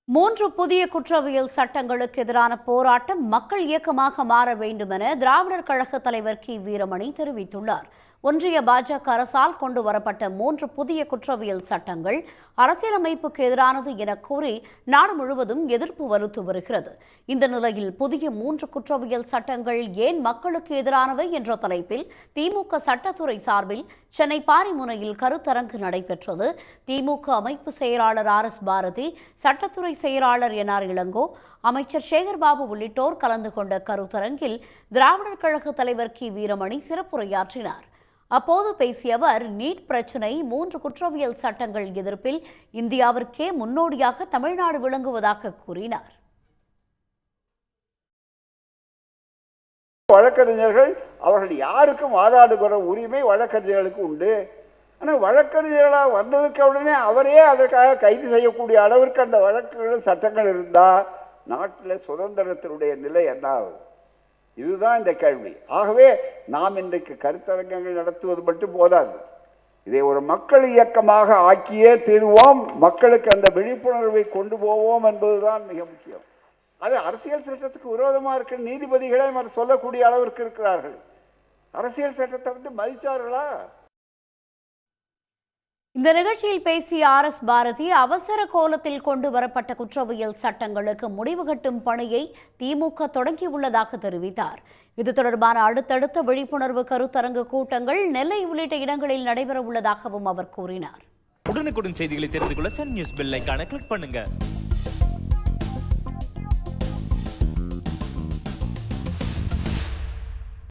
மூன்று புதிய குற்றவியல் சட்டங்களுக்கு எதிரான போராட்டம் மக்கள் இயக்கமாக மாற வேண்டும் என திராவிடர் கழக தலைவர் கி வீரமணி தெரிவித்துள்ளார். ஒன்றிய பாஜக அரசால் கொண்டு வரப்பட்ட மூன்று புதிய குற்றவியல் சட்டங்கள் அரசியலமைப்புக்கு எதிரானது என கூறி நாடு முழுவதும் எதிர்ப்பு வலுத்து வருகிறது. இந்த நிலையில் புதிய மூன்று குற்றவியல் சட்டங்கள் ஏன் மக்களுக்கு எதிரானவை என்ற தலைப்பில் திமுக சட்டத்துறை சார்பில் சென்னை பாரிமுனையில் கருத்தரங்கு நடைபெற்றது. திமுக அமைப்பு செயலாளர் RS பாரதி, சட்டத்துறை செயலாளர் NR இளங்கோ, அமைச்சர் சேகர்பாபு உள்ளிட்டோர் கலந்து கொண்ட கருத்தரங்கில் திராவிடர் கழக தலைவர் கி வீரமணி சிறப்புரையாற்றினார். அப்போது பேசிய அவர், நீட் பிரச்சினை, மூன்று குற்றவியல் சட்டங்கள் எதிர்ப்பில் இந்தியாவிற்கே முன்னோடியாக தமிழ்நாடு விளங்குவதாக கூறினார். வழக்கறிஞர்கள் அவர்கள் யாருக்கும் வாதாடுகிற உரிமை வழக்கறிஞர்களுக்கு உண்டு. ஆனால் வழக்கறிஞர்களாக வந்ததுக்கு உடனே அவரே அதற்காக கைது செய்யக்கூடிய அளவிற்கு அந்த வழக்குகள் சட்டங்கள் இருந்தால் நாட்டில் சுதந்திரத்தினுடைய நிலை என்ன ஆகும்? இதுதான் இந்த கேள்வி. ஆகவே நாம் இன்றைக்கு கருத்தரங்கங்கள் நடத்துவது மட்டும் போதாது, இதை ஒரு மக்கள் இயக்கமாக ஆக்கியே தீர்வோம், மக்களுக்கு அந்த விழிப்புணர்வை கொண்டு போவோம் என்பதுதான் மிக முக்கியம். அது அரசியல் சட்டத்துக்கு விரோதமாக இருக்கிற நீதிபதிகளே சொல்லக்கூடிய அளவிற்கு இருக்கிறார்கள். அரசியல் சட்டத்தை வந்து மதிச்சார்களா? இந்த நிகழ்ச்சியில் பேசிய RS பாரதி, அவசர கோலத்தில் கொண்டு வரப்பட்ட குற்றவியல் சட்டங்களுக்கு முடிவு கட்டும் பணியை திமுக தொடங்கியுள்ளதாக தெரிவித்தார். இது தொடர்பான அடுத்தடுத்த விழிப்புணர்வு கருத்தரங்கு கூட்டங்கள் நெல்லை உள்ளிட்ட இடங்களில் நடைபெற உள்ளதாகவும் அவர் கூறினார். உடனுக்குடன் செய்திகளை தெரிந்து கொள்ள சன் நியூஸ் பெல் ஐகானை கிளிக் பண்ணுங்க.